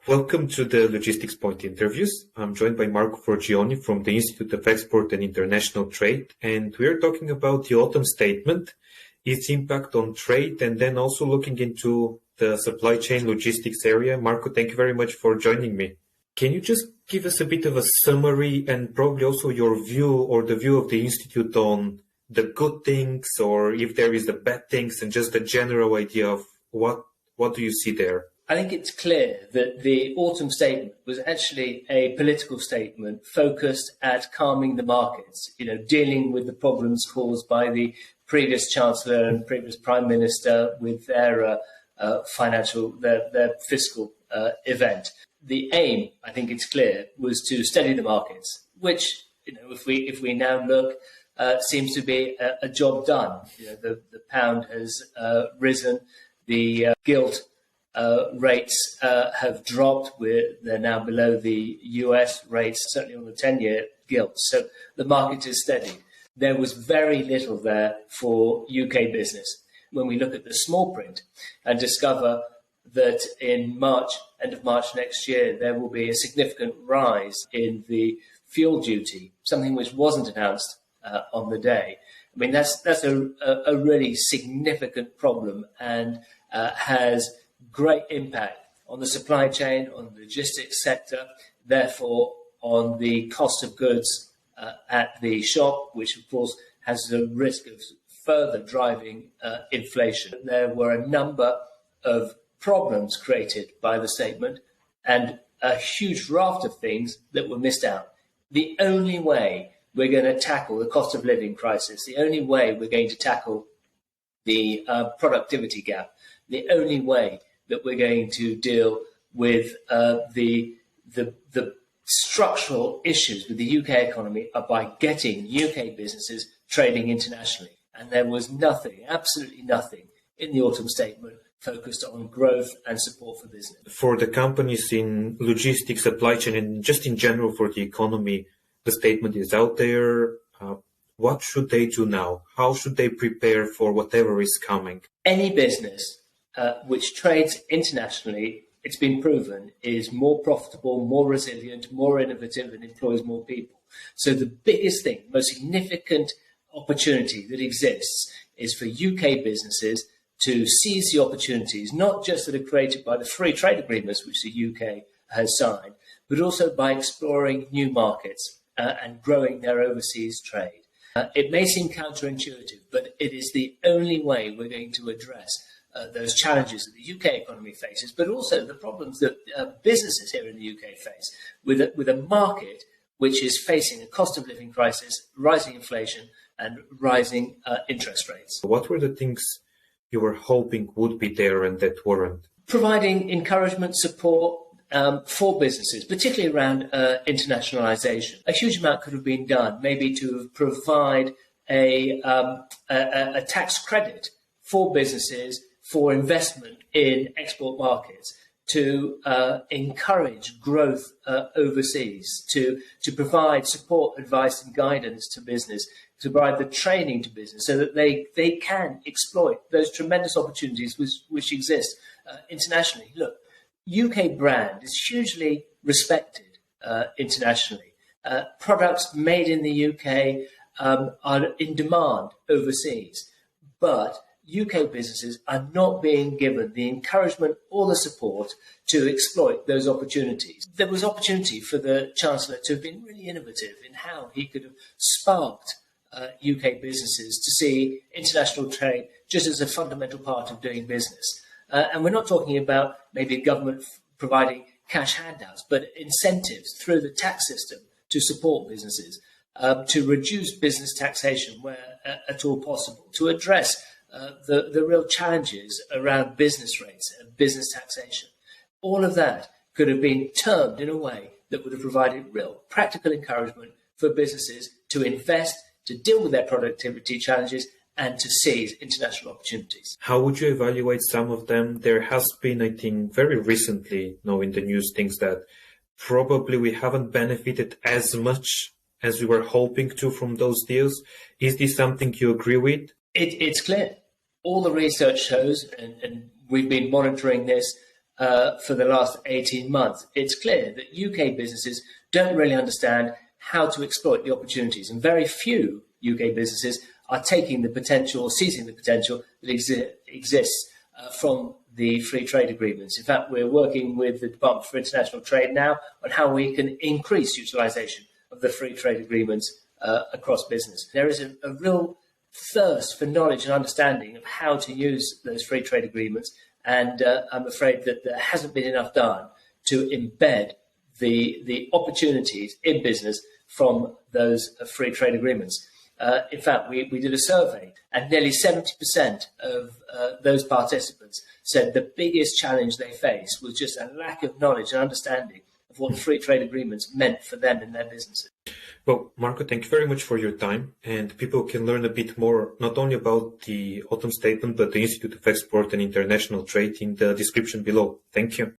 Welcome to the Logistics Point interviews. I'm joined by Marco Forgione from the Institute of Export and International Trade, and we're talking about the autumn statement, its impact on trade, and then also looking into the supply chain logistics area. Marco, thank you very much for joining me. Can you just give us a bit of a summary and probably also your view or the view of the Institute on the good things, or if there is the bad things, and just a general idea of what do you see there? I think it's clear that the autumn statement was actually a political statement focused at calming the markets, dealing with the problems caused by the previous Chancellor and previous Prime Minister with their fiscal event. The aim, I think it's clear, was to steady the markets, which, if we now look, seems to be a job done. The pound has risen, the gilt rates have dropped. They're now below the US rates, certainly on the 10-year gilt. So the market is steady. There was very little there for UK business. When we look at the small print and discover that in end of March next year, there will be a significant rise in the fuel duty, something which wasn't announced on the day. I mean, that's a really significant problem and has great impact on the supply chain, on the logistics sector, therefore on the cost of goods at the shop, which of course has the risk of further driving inflation. There were a number of problems created by the statement and a huge raft of things that were missed out. The only way we're going to tackle the cost of living crisis, the only way we're going to tackle the productivity gap, the only way that we're going to deal with the structural issues with the UK economy are by getting UK businesses trading internationally. And there was nothing, absolutely nothing, in the autumn statement focused on growth and support for business. For the companies in logistics, supply chain, and just in general for the economy, the statement is out there. What should they do now? How should they prepare for whatever is coming? Any business which trades internationally, it's been proven, is more profitable, more resilient, more innovative, and employs more people. So the biggest thing, most significant opportunity that exists is for UK businesses to seize the opportunities, not just that are created by the free trade agreements which the UK has signed, but also by exploring new markets and growing their overseas trade. It may seem counterintuitive, but it is the only way we're going to address those challenges that the UK economy faces, but also the problems that businesses here in the UK face with a market which is facing a cost of living crisis, rising inflation, and rising interest rates. What were the things you were hoping would be there and that weren't? Providing encouragement, support for businesses, particularly around internationalization. A huge amount could have been done, maybe to provide a tax credit for businesses for investment in export markets, to encourage growth overseas, to provide support, advice and guidance to business, to provide the training to business so that they can exploit those tremendous opportunities which exist internationally. Look, UK brand is hugely respected internationally. Products made in the UK are in demand overseas, but UK businesses are not being given the encouragement or the support to exploit those opportunities. There was opportunity for the Chancellor to have been really innovative in how he could have sparked UK businesses to see international trade just as a fundamental part of doing business. And we're not talking about maybe government providing cash handouts, but incentives through the tax system to support businesses, to reduce business taxation where at all possible, to address the real challenges around business rates and business taxation. All of that could have been termed in a way that would have provided real practical encouragement for businesses to invest, to deal with their productivity challenges, and to seize international opportunities. How would you evaluate some of them? There has been, I think, very recently, in the news, things that probably we haven't benefited as much as we were hoping to from those deals. Is this something you agree with? It's clear. All the research shows, and we've been monitoring this for the last 18 months, it's clear that UK businesses don't really understand how to exploit the opportunities, and very few UK businesses are taking the potential, seizing the potential that exists from the free trade agreements. In fact, we're working with the Department for International Trade now on how we can increase utilisation of the free trade agreements across business. There is a real thirst for knowledge and understanding of how to use those free trade agreements, and I'm afraid that there hasn't been enough done to embed the opportunities in business from those free trade agreements. In fact, we did a survey, and nearly 70% of those participants said the biggest challenge they faced was just a lack of knowledge and understanding of what the free trade agreements meant for them in their businesses. Well, Marco, thank you very much for your time. And people can learn a bit more, not only about the Autumn Statement, but the Institute of Export and International Trade in the description below. Thank you.